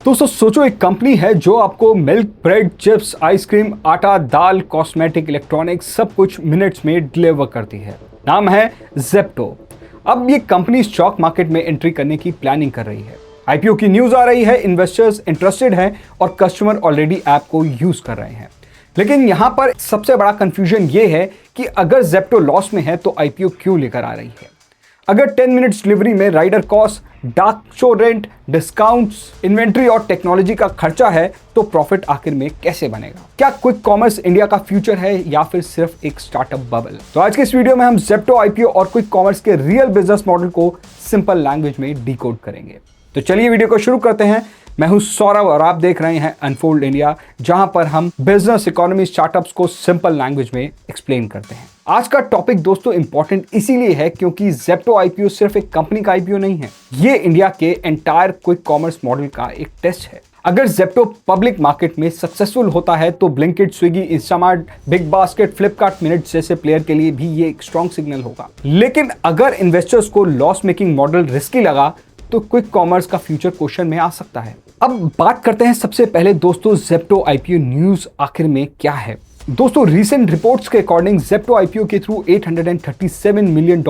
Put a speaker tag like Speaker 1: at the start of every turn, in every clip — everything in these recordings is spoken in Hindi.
Speaker 1: दोस्तों सोचो एक कंपनी है जो आपको मिल्क, ब्रेड, चिप्स, आइसक्रीम, आटा, दाल, कॉस्मेटिक, इलेक्ट्रॉनिक्स सब कुछ मिनट्स में डिलीवर करती है। नाम है जेप्टो। अब ये कंपनी स्टॉक मार्केट में एंट्री करने की प्लानिंग कर रही है। आईपीओ की न्यूज आ रही है, इन्वेस्टर्स इंटरेस्टेड हैं और कस्टमर ऑलरेडी ऐप को यूज कर रहे हैं। लेकिन यहां पर सबसे बड़ा कंफ्यूजन ये है कि अगर जेप्टो लॉस में है तो आईपीओ क्यों लेकर आ रही है। अगर 10 मिनट्स डिलीवरी में राइडर कॉस्ट, डार्क शो रेंट, डिस्काउंट्स, इन्वेंट्री और टेक्नोलॉजी का खर्चा है तो प्रॉफिट आखिर में कैसे बनेगा। क्या क्विक कॉमर्स इंडिया का फ्यूचर है या फिर सिर्फ एक स्टार्टअप बबल। तो आज के इस वीडियो में हम जेप्टो आईपीओ और क्विक कॉमर्स के रियल बिजनेस मॉडल को सिंपल लैंग्वेज में डिकोड करेंगे। तो चलिए वीडियो को शुरू करते हैं। मैं हूं सौरभ और आप देख रहे हैं अनफोल्ड इंडिया, जहां पर हम बिजनेस, इकोनॉमी, स्टार्टअप्स को सिंपल लैंग्वेज में एक्सप्लेन करते हैं। आज का टॉपिक दोस्तों इंपॉर्टेंट इसीलिए है क्योंकि जेप्टो आईपीओ सिर्फ एक कंपनी का आईपीओ नहीं है, ये इंडिया के एंटायर क्विक कॉमर्स मॉडल का एक टेस्ट है। अगर जेप्टो पब्लिक मार्केट में सक्सेसफुल होता है तो Blinkit, Swiggy, Instamart, big basket, Flipkart minutes जैसे प्लेयर के लिए भी ये एक स्ट्रॉन्ग सिग्नल होगा। लेकिन अगर इन्वेस्टर्स को लॉस मेकिंग मॉडल रिस्की लगा तो क्विक कॉमर्स का फ्यूचर क्वेश्चन में आ सकता है। अब बात करते हैं सबसे पहले दोस्तों जेप्टो आईपीओ न्यूज आखिर में क्या है। दोस्तों रीसेंट रिपोर्ट्स के अकॉर्डिंग जेप्टो आईपीओ के थ्रू $837 मिलियन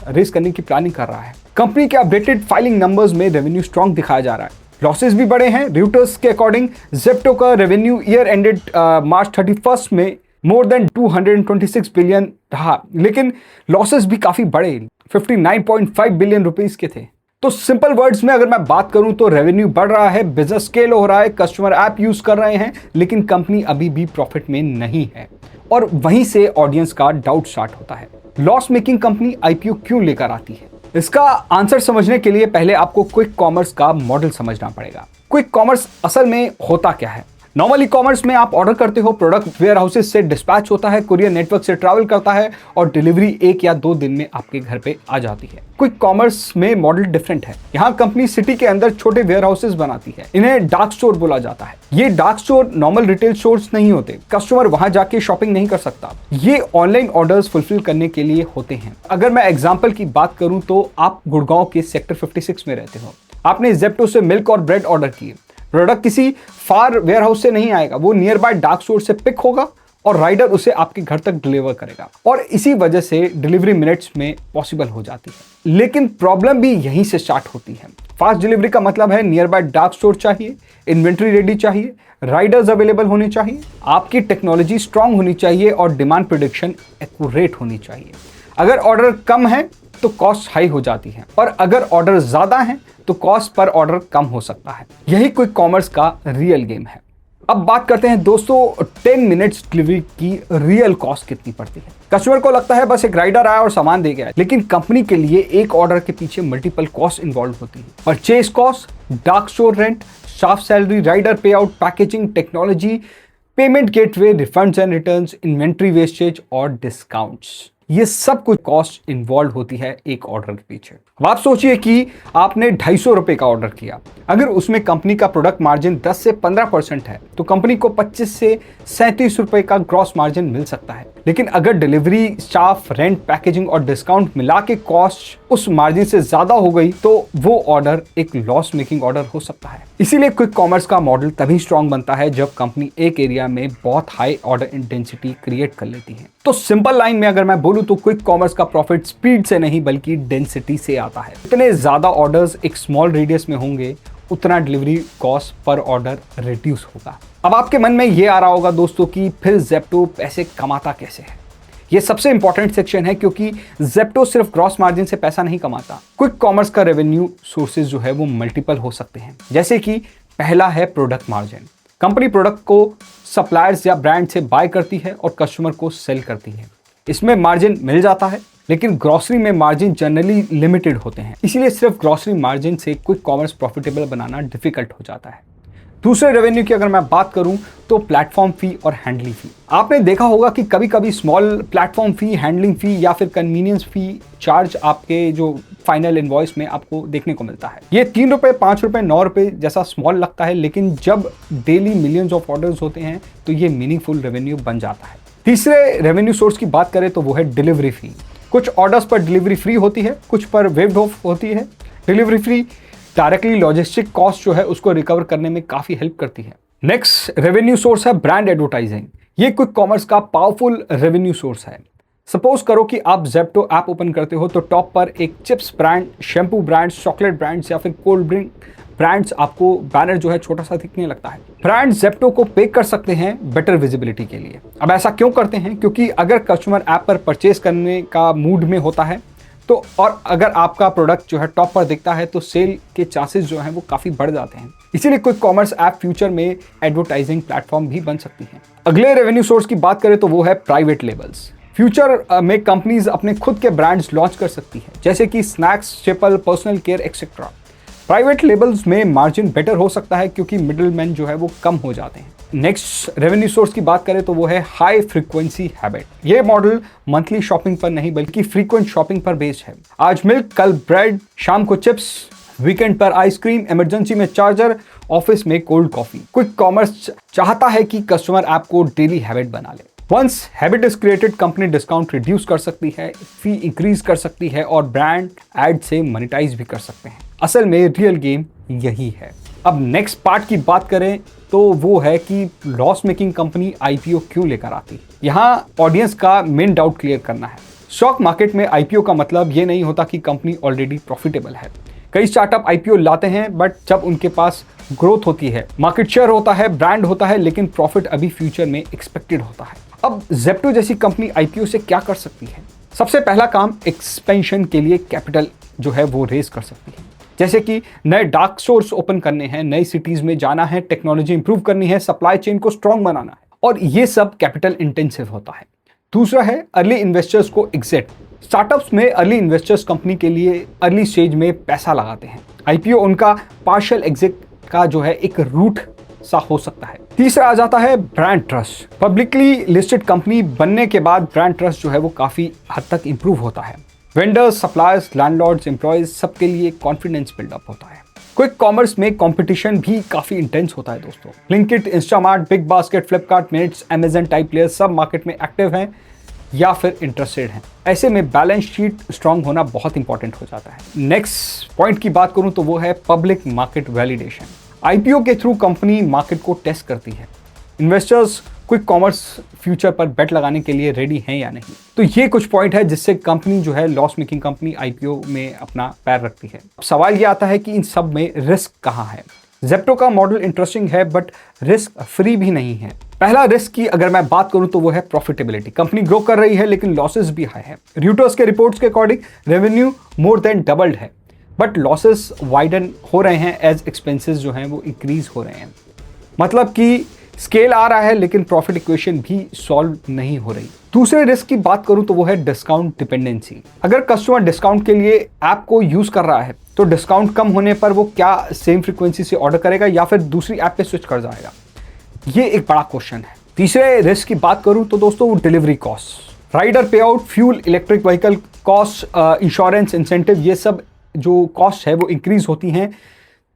Speaker 1: रेज करने की प्लानिंग कर रहा है। कंपनी के अपडेटेड फाइलिंग नंबर्स में रेवेन्यू स्ट्रॉन्ग दिखाया जा रहा है, लॉसेस भी बड़े हैं। रियूटर्स के अकॉर्डिंग जेप्टो का रेवेन्यू ईयर एंडेड मार्च 31 में मोर देन 226 बिलियन रहा, लेकिन लॉसेस भी काफी बड़े 59.5 बिलियन रुपीस के थे। तो सिंपल वर्ड्स में अगर मैं बात करूं तो रेवेन्यू बढ़ रहा है, बिजनेस स्केल हो रहा है, कस्टमर ऐप यूज कर रहे हैं, लेकिन कंपनी अभी भी प्रॉफिट में नहीं है और वहीं से ऑडियंस का डाउट स्टार्ट होता है। लॉस मेकिंग कंपनी आईपीओ क्यों लेकर आती है? इसका आंसर समझने के लिए पहले आपको क्विक कॉमर्स का मॉडल समझना पड़ेगा। क्विक कॉमर्स असल में होता क्या है? नॉर्मल ई कॉमर्स में आप ऑर्डर करते हो, प्रोडक्ट वेयर हाउसेस से डिस्पैच होता है, कुरियर नेटवर्क से ट्रैवल करता है और डिलीवरी 1 या 2 दिन में आपके घर पे आ जाती है। क्विक कॉमर्स में मॉडल डिफरेंट है। यहाँ कंपनी सिटी के अंदर छोटे वेयर हाउसेस बनाती है, इन्हें डार्क स्टोर बोला जाता है। ये dark store normal retail stores नहीं होते, कस्टमर वहां जाके शॉपिंग नहीं कर सकता, ये ऑनलाइन ऑर्डर्स फुलफिल करने के लिए होते हैं। अगर मैं एग्जाम्पल की बात करूं तो आप गुड़गांव के सेक्टर 56 में रहते हो, आपने जेप्टो से मिल्क और ब्रेड ऑर्डर किए। प्रोडक्ट किसी फार वेयर हाउस से नहीं आएगा, वो नियर बाय डार्क स्टोर से पिक होगा और राइडर उसे आपके घर तक डिलीवर करेगा और इसी वजह से डिलीवरी मिनट्स में पॉसिबल हो जाती है। लेकिन प्रॉब्लम भी यहीं से स्टार्ट होती है। फास्ट डिलीवरी का मतलब है नियर बाय डार्क स्टोर चाहिए, इन्वेंट्री रेडी चाहिए, राइडर्स अवेलेबल होने चाहिए, आपकी टेक्नोलॉजी स्ट्रांग होनी चाहिए और डिमांड प्रेडिक्शन एक्यूरेट होनी चाहिए। अगर ऑर्डर कम है तो कॉस्ट हाई हो जाती है और अगर ऑर्डर ज्यादा है तो कॉस्ट पर ऑर्डर कम हो सकता है। यही क्विक कॉमर्स का रियल गेम है। अब बात करते हैं दोस्तों 10 मिनट्स डिलीवरी की रियल कॉस्ट कितनी पड़ती है। कस्टमर को लगता है बस एक राइडर आया और सामान दे गया, लेकिन कंपनी के लिए एक ऑर्डर के पीछे मल्टीपल कॉस्ट इन्वॉल्व होती है। Purchase cost, dark store rent, staff salary, rider pay out, packaging, technology, payment gateway, refunds and returns, inventory wastage और डिस्काउंट्स, ये सब कुछ कॉस्ट इन्वॉल्व होती है एक ऑर्डर के पीछे। अब आप सोचिए कि आपने 250 रुपए का ऑर्डर किया, अगर उसमें कंपनी का प्रोडक्ट मार्जिन 10 से 15% है तो कंपनी को 25 से 37 रुपए का ग्रॉस मार्जिन मिल सकता है। लेकिन अगर डिलीवरी, स्टाफ, रेंट, पैकेजिंग और डिस्काउंट मिला के कॉस्ट उस मार्जिन से ज्यादा हो गई तो वो ऑर्डर एक लॉस मेकिंग ऑर्डर हो सकता है। इसीलिए क्विक कॉमर्स का मॉडल तभी स्ट्रांग बनता है जब कंपनी एक एरिया में बहुत हाई ऑर्डर इंटेंसिटी क्रिएट कर लेती है। तो सिंपल लाइन में अगर मैं बोलूं तो क्विक कॉमर्स का प्रॉफिट स्पीड से नहीं बल्कि डेंसिटी से आता है। इतने ज्यादा ऑर्डर्स एक स्मॉल रेडियस में होंगे उतना delivery cost per order reduce होगा। अब आपके मन में ये आ रहा होगा दोस्तों कि फिर जेप्टो पैसे कमाता कैसे है। ये सबसे इंपॉर्टेंट सेक्शन है क्योंकि जेप्टो सिर्फ ग्रॉस मार्जिन से पैसा नहीं कमाता। क्विक कॉमर्स का रेवेन्यू सोर्सेज जो है वो मल्टीपल हो सकते हैं। जैसे कि पहला है प्रोडक्ट मार्जिन। कंपनी प्रोडक्ट को सप्लायर्स या ब्रांड से बाय करती है और कस्टमर को सेल करती है, इसमें मार्जिन मिल जाता है। लेकिन ग्रोसरी में मार्जिन जनरली लिमिटेड होते हैं, इसीलिए सिर्फ ग्रोसरी मार्जिन से क्विक कॉमर्स प्रॉफिटेबल बनाना डिफिकल्ट हो जाता है। दूसरे रेवेन्यू की अगर मैं बात करूं तो प्लेटफॉर्म फी और हैंडलिंग फी। आपने देखा होगा कि कभी कभी स्मॉल प्लेटफॉर्म फी, हैंडलिंग फी या फिर कन्वीनियंस फी चार्ज आपके जो फाइनल इनवॉइस में आपको देखने को मिलता है। ये 3 रुपए, 5 रुपए, 9 रुपए जैसा स्मॉल लगता है, लेकिन जब डेली मिलियंस ऑफ ऑर्डर्स होते हैं तो ये मीनिंगफुल रेवेन्यू बन जाता है। तीसरे रेवेन्यू सोर्स की बात करें तो वो है डिलीवरी फी। कुछ ऑर्डर्स पर डिलीवरी फ्री होती है, कुछ पर वेव्ड ऑफ होती है। Delivery free directly logistic cost जो है उसको रिकवर करने में काफ़ी हेल्प करती है। नेक्स्ट रेवेन्यू सोर्स है ब्रांड एडवर्टाइजिंग। ये क्विक कॉमर्स का पावरफुल रेवेन्यू सोर्स है। सपोज करो कि आप जेप्टो ऐप ओपन करते हो तो टॉप पर एक chips brand, shampoo brands, chocolate brands या फिर कोल्ड ड्रिंक ब्रांड्स आपको बैनर जो है छोटा सा दिखने लगता है। ब्रांड जेप्टो को पे कर सकते हैं बेटर विजिबिलिटी के लिए। अब ऐसा क्यों करते हैं? क्योंकि अगर कस्टमर ऐप पर परचेज करने का मूड में होता है तो, और अगर आपका प्रोडक्ट जो है टॉप पर दिखता है तो सेल के चांसेस जो हैं वो काफ़ी बढ़ जाते हैं। इसीलिए क्विक कॉमर्स ऐप फ्यूचर में एडवर्टाइजिंग प्लेटफॉर्म भी बन सकती हैं। अगले रेवेन्यू सोर्स की बात करें तो वो है प्राइवेट लेबल्स। फ्यूचर में कंपनीज अपने खुद के ब्रांड्स लॉन्च कर सकती है, जैसे कि snacks, chapel, personal care etcetera. Private labels में मार्जिन बेटर हो सकता है क्योंकि मिडलमैन जो है वो कम हो जाते हैं। नेक्स्ट रेवेन्यू सोर्स की बात करें तो वो है हाई फ्रीक्वेंसी हैबिट। ये मॉडल मंथली शॉपिंग पर नहीं बल्कि फ्रीक्वेंट शॉपिंग पर बेस्ड है। आज मिल्क, कल ब्रेड, शाम को चिप्स, वीकेंड पर आइसक्रीम, इमरजेंसी में चार्जर, ऑफिस में कोल्ड कॉफी। क्विक कॉमर्स चाहता है कि कस्टमर ऐप को डेली हैबिट बना ले। Once habit is created, company discount reduce कर सकती है, फी इंक्रीज कर सकती है और ब्रांड एड से मोनेटाइज भी कर सकते हैं। असल में रियल गेम यही है। अब नेक्स्ट पार्ट की बात करें तो वो है कि लॉस मेकिंग कंपनी आईपीओ क्यों लेकर आती है। यहाँ ऑडियंस का मेन डाउट क्लियर करना है। स्टॉक मार्केट में आईपीओ का मतलब ये नहीं होता कि कंपनी ऑलरेडी प्रॉफिटेबल है। कई स्टार्टअप आईपीओ लाते हैं बट जब उनके पास ग्रोथ होती है, मार्केट शेयर होता है, ब्रांड होता है, लेकिन प्रॉफिट अभी फ्यूचर में एक्सपेक्टेड होता है। अब जेप्टो जैसी कंपनी आईपीओ से क्या कर सकती है? सबसे पहला काम, एक्सपेंशन के लिए कैपिटल जो है वो रेज कर सकती है। जैसे कि नए डार्क स्टोर्स ओपन करने हैं, नई सिटीज में जाना है, टेक्नोलॉजी इंप्रूव करनी है, सप्लाई चेन को स्ट्रॉन्ग बनाना है, और ये सब कैपिटल इंटेंसिव होता है। दूसरा है अर्ली इन्वेस्टर्स को एग्जिट। स्टार्टअप्स में अर्ली इन्वेस्टर्स कंपनी के लिए अर्ली स्टेज में पैसा लगाते हैं। आईपीओ उनका पार्शियल एग्जिट का जो है एक रूट सा हो सकता है। तीसरा आ जाता है brand trust. Publicly listed company बनने के बाद ब्रांड ट्रस्ट जो है वो काफी हद तक इंप्रूव होता है। वेंडर्स, सप्लायर्स, लैंडलॉर्ड्स, एम्प्लॉयज सबके लिए कॉन्फिडेंस बिल्डअप होता है। क्विक कॉमर्स में कंपटीशन भी काफी इंटेंस होता है दोस्तों। Blinkit, Instamart, big basket, Flipkart, minutes, Amazon type players सब मार्केट में एक्टिव हैं या फिर इंटरेस्टेड हैं। ऐसे में बैलेंस शीट स्ट्रांग होना बहुत इंपॉर्टेंट हो जाता है। नेक्स्ट पॉइंट की बात करूं तो वो है पब्लिक मार्केट वैलिडेशन। आईपीओ के थ्रू कंपनी मार्केट को टेस्ट करती है। इन्वेस्टर्स क्विक कॉमर्स फ्यूचर पर बेट लगाने के लिए रेडी हैं या नहीं। तो ये कुछ पॉइंट है जिससे कंपनी जो है लॉस मेकिंग कंपनी आईपीओ में अपना पैर रखती है। अब सवाल ये आता है कि इन सब में रिस्क कहाँ है। जेप्टो का मॉडल इंटरेस्टिंग है बट रिस्क फ्री भी नहीं है। पहला रिस्क की अगर मैं बात करूं तो वो है प्रॉफिटेबिलिटी। कंपनी ग्रो कर रही है लेकिन लॉसेस भी हाई है। रियूटर्स के रिपोर्ट्स के according revenue more than doubled है बट लॉसेस वाइडन हो रहे हैं एज एक्सपेंसेस जो हैं वो इंक्रीज हो रहे हैं। मतलब कि स्केल आ रहा है लेकिन प्रॉफिट इक्वेशन भी सॉल्व नहीं हो रही। दूसरे रिस्क की बात करूं तो वो है डिस्काउंट डिपेंडेंसी। अगर कस्टमर डिस्काउंट के लिए ऐप को यूज कर रहा है तो डिस्काउंट कम होने पर वो क्या सेम फ्रीक्वेंसी से ऑर्डर करेगा या फिर दूसरी ऐप पे स्विच कर जाएगा? ये एक बड़ा क्वेश्चन है। तीसरे रिस्क की बात करूं तो दोस्तों वो delivery cost, rider pay out, fuel, electric vehicle cost, insurance, incentive, ये सब जो कॉस्ट है वो इंक्रीज होती हैं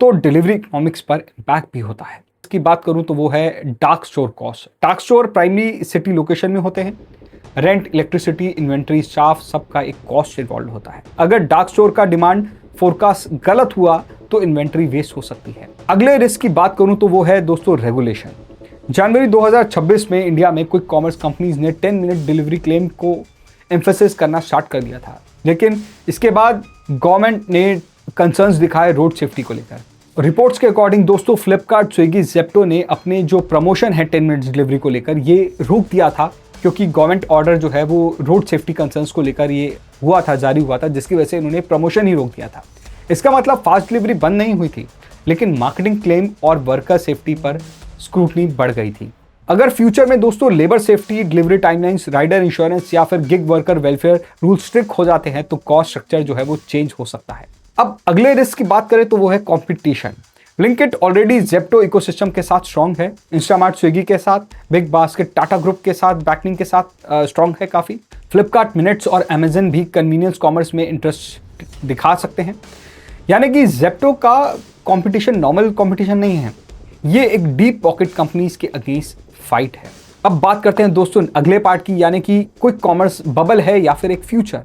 Speaker 1: तो डिलीवरी इकोनॉमिक्स पर इम्पैक्ट भी होता है। की बात करूं तो वो है dark store cost. Dark store primary city location में होते हैं। रेंट, इलेक्ट्रिसिटी, इन्वेंट्री, स्टाफ सबका एक कॉस्ट इन्वॉल्व होता है। अगर डार्क स्टोर का डिमांड फोरकास्ट गलत हुआ तो इन्वेंट्री वेस्ट हो सकती है। अगले रिस्क की बात करूं तो वो है दोस्तों रेगुलेशन। जनवरी 2026 में इंडिया में क्विक कॉमर्स कंपनीज ने 10 मिनट डिलीवरी क्लेम को एम्फेसिस करना स्टार्ट कर दिया था, लेकिन इसके बाद गवर्नमेंट ने कंसर्न्स दिखाए रोड सेफ्टी को लेकर। रिपोर्ट्स के अकॉर्डिंग दोस्तों फ्लिपकार्ट, स्विगी, जेप्टो ने अपने जो प्रमोशन है 10 मिनट्स डिलीवरी को लेकर ये रोक दिया था क्योंकि गवर्नमेंट ऑर्डर जो है वो रोड सेफ्टी कंसर्न्स को लेकर ये हुआ था, जारी हुआ था, जिसकी वजह से इन्होंने प्रमोशन ही रोक दिया था। इसका मतलब फास्ट डिलीवरी बंद नहीं हुई थी लेकिन मार्केटिंग क्लेम और वर्कर सेफ्टी पर स्क्रूटनी बढ़ गई थी। अगर फ्यूचर में दोस्तों labour safety, delivery timelines, rider insurance या फिर gig worker welfare rule strict हो जाते हैं तो कॉस्ट स्ट्रक्चर जो है वो चेंज हो सकता है। अब अगले रिस्क की बात करें तो वो है competition. Blinkit already Zepto ecosystem के साथ स्ट्रांग है। इंस्टामार्ट स्विगी के साथ, बिग बास्केट टाटा ग्रुप के साथ, बैकनिंग के साथ स्ट्रांग है काफ़ी। फ्लिपकार्ट, मिनट्स और अमेजन भी कन्वीनियंस कॉमर्स में इंटरेस्ट दिखा सकते हैं। यानी कि जेप्टो का कंपटीशन नॉर्मल कंपटीशन नहीं है, ये एक डीप पॉकेट कंपनीज के अगेंस्ट फाइट है। अब बात करते हैं दोस्तों अगले पार्ट की, यानी कि क्विक कॉमर्स बबल है या फिर एक फ्यूचर।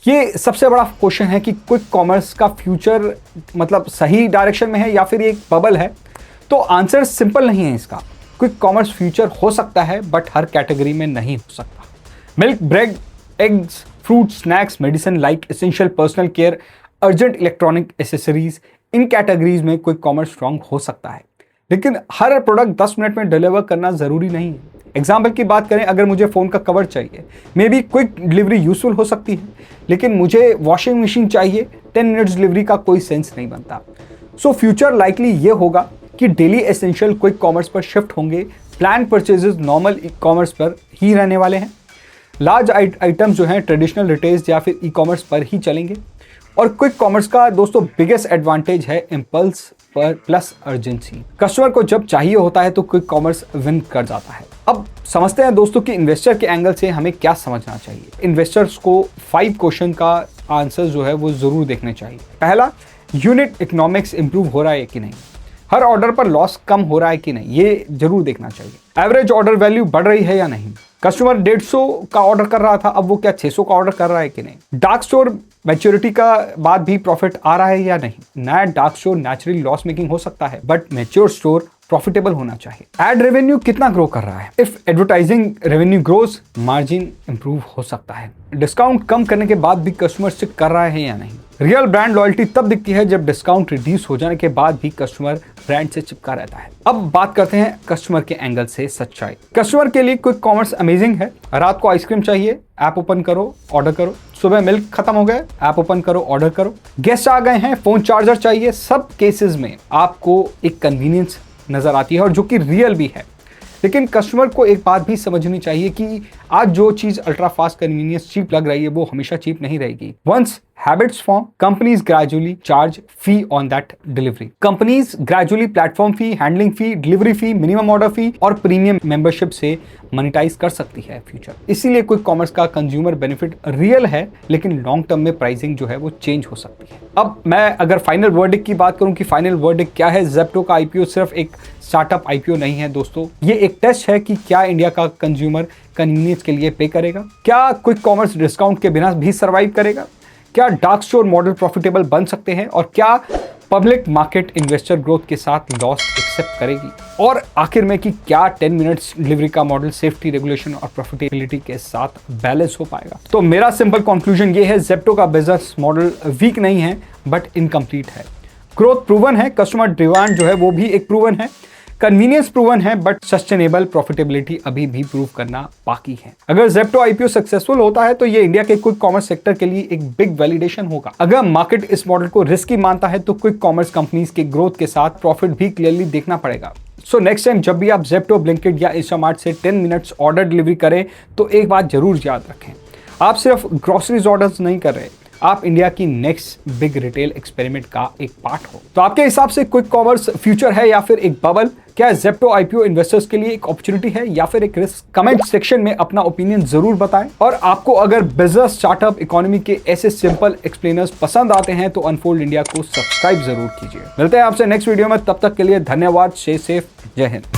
Speaker 1: ये सबसे बड़ा क्वेश्चन है कि क्विक कॉमर्स का फ्यूचर मतलब सही डायरेक्शन में है या फिर एक बबल है। तो आंसर सिंपल नहीं है इसका। क्विक कॉमर्स फ्यूचर हो सकता है बट हर कैटेगरी में नहीं हो सकता। Milk, bread, eggs, fruit, snacks, medicine like essential personal care, urgent electronic accessories, इन कैटेगरीज में क्विक कॉमर्स स्ट्रांग हो सकता है, लेकिन हर प्रोडक्ट 10 मिनट में डिलीवर करना ज़रूरी नहीं है। एग्जाम्पल की बात करें, अगर मुझे फ़ोन का कवर चाहिए, may be quick delivery useful हो सकती है, लेकिन मुझे वॉशिंग मशीन चाहिए, 10 मिनट्स डिलीवरी का कोई सेंस नहीं बनता। सो फ्यूचर लाइकली ये होगा कि डेली एसेंशियल क्विक कॉमर्स पर शिफ्ट होंगे, plan purchases normal e commerce पर ही रहने वाले हैं, लार्ज आइटम्स जो हैं ट्रेडिशनल रिटेल्स या फिर ई कॉमर्स पर ही चलेंगे। और क्विक कॉमर्स का दोस्तों बिगेस्ट एडवांटेज है इम्पल्स पर प्लस अर्जेंसी। कस्टमर को जब चाहिए होता है तो क्विक कॉमर्स विन कर जाता है। अब समझते हैं दोस्तों कि इन्वेस्टर के एंगल से हमें क्या समझना चाहिए। इन्वेस्टर्स को 5 क्वेश्चन का आंसर जो है वो जरूर देखने चाहिए। पहला, यूनिट इकोनॉमिक्स इंप्रूव हो रहा है कि नहीं, हर ऑर्डर पर लॉस कम हो रहा है कि नहीं, ये जरूर देखना चाहिए। एवरेज ऑर्डर वैल्यू बढ़ रही है या नहीं, कस्टमर 150 का ऑर्डर कर रहा था, अब वो क्या 600 का ऑर्डर कर रहा है कि नहीं। डार्क स्टोर मैच्योरिटी का बाद भी प्रॉफिट आ रहा है या नहीं। नया dark store naturally loss making हो सकता है बट मैच्योर स्टोर प्रॉफिटेबल होना चाहिए। एड रेवेन्यू कितना ग्रो कर रहा है, if advertising revenue grows margin improve हो सकता है। डिस्काउंट कम करने के बाद भी कस्टमर स्टिक कर रहा है या नहीं। रियल ब्रांड लॉयल्टी तब दिखती है जब डिस्काउंट रिड्यूस हो जाने के बाद भी कस्टमर ब्रांड से चिपका रहता है। अब बात करते हैं कस्टमर के एंगल से सच्चाई। कस्टमर के लिए क्विक कॉमर्स अमेजिंग है। रात को आइसक्रीम चाहिए, ऐप ओपन करो, ऑर्डर करो। सुबह मिल्क खत्म हो गया, ऐप ओपन करो, ऑर्डर करो। गेस्ट आ गए हैं, फोन चार्जर चाहिए। सब केसेस में आपको एक कन्वीनियंस नजर आती है और जो कि रियल भी है। लेकिन कस्टमर को एक बात भी समझनी चाहिए कि आज जो चीज अल्ट्रा फास्ट कन्वीनियंस चीप लग रही है वो हमेशा चीप नहीं रहेगी। Once habits form, companies gradually charge fee on that delivery. Companies gradually platform fee, handling fee, delivery fee, minimum order fee और प्रीमियम मेंबरशिप से मोनेटाइज कर सकती है फ्यूचर। इसीलिए क्विक कॉमर्स का कंज्यूमर बेनिफिट रियल है, लेकिन लॉन्ग टर्म में प्राइसिंग जो है वो चेंज हो सकती है। अब मैं अगर फाइनल वर्डिक्ट की बात करूं कि फाइनल वर्डिक्ट क्या है, ज़ेप्टो का आईपीओ सिर्फ एक स्टार्टअप आईपीओ नहीं है दोस्तों, ये एक टेस्ट है कि क्या इंडिया का कंज्यूमर कन्वीनियंस के लिए पे करेगा, क्या क्विक कॉमर्स डिस्काउंट के बिना भी सर्वाइव करेगा, क्या डार्क स्टोर मॉडल प्रॉफिटेबल बन सकते हैं और क्या पब्लिक मार्केट इन्वेस्टर ग्रोथ के साथ लॉस एक्सेप्ट करेगी, और आखिर में कि क्या 10 मिनट्स डिलीवरी का मॉडल सेफ्टी, रेगुलेशन और प्रॉफिटेबिलिटी के साथ बैलेंस हो पाएगा। तो मेरा सिंपल कंक्लूजन ये है, ज़ेप्टो का बिजनेस मॉडल वीक नहीं है बट इनकम्प्लीट है। ग्रोथ प्रूवन है, कस्टमर डिमांड जो है वो भी एक प्रूवन है, कन्वीनियंस प्रूवन है बट सस्टेनेबल प्रॉफिटेबिलिटी अभी भी प्रूव करना बाकी है। अगर ज़ेप्टो आईपीओ सक्सेसफुल होता है तो ये इंडिया के क्विक कॉमर्स सेक्टर के लिए एक बिग वैलिडेशन होगा। अगर मार्केट इस मॉडल को रिस्की मानता है तो क्विक कॉमर्स कंपनीज के ग्रोथ के साथ प्रॉफिट भी क्लियरली देखना पड़ेगा। सो नेक्स्ट टाइम जब भी आप ज़ेप्टो, ब्लिंकिट या इंस्टामार्ट से 10 मिनट्स ऑर्डर डिलीवरी करें तो एक बात जरूर याद रखें, आप सिर्फ ग्रोसरीज ऑर्डर्स नहीं कर रहे, आप इंडिया की नेक्स्ट बिग रिटेल एक्सपेरिमेंट का एक पार्ट हो। तो आपके हिसाब से क्विक कॉमर्स फ्यूचर है या फिर एक बबल? क्या ज़ेप्टो आईपीओ इन्वेस्टर्स के लिए एक अपॉर्चुनिटी है या फिर एक रिस्क? कमेंट सेक्शन में अपना ओपिनियन जरूर बताएं। और आपको अगर बिजनेस, स्टार्टअप, इकोनॉमी के ऐसे सिंपल एक्सप्लेनर्स पसंद आते हैं तो अनफोल्ड इंडिया को सब्सक्राइब जरूर कीजिए। मिलते हैं आपसे नेक्स्ट वीडियो में, तब तक के लिए धन्यवाद। स्टे सेफ, जय हिंद।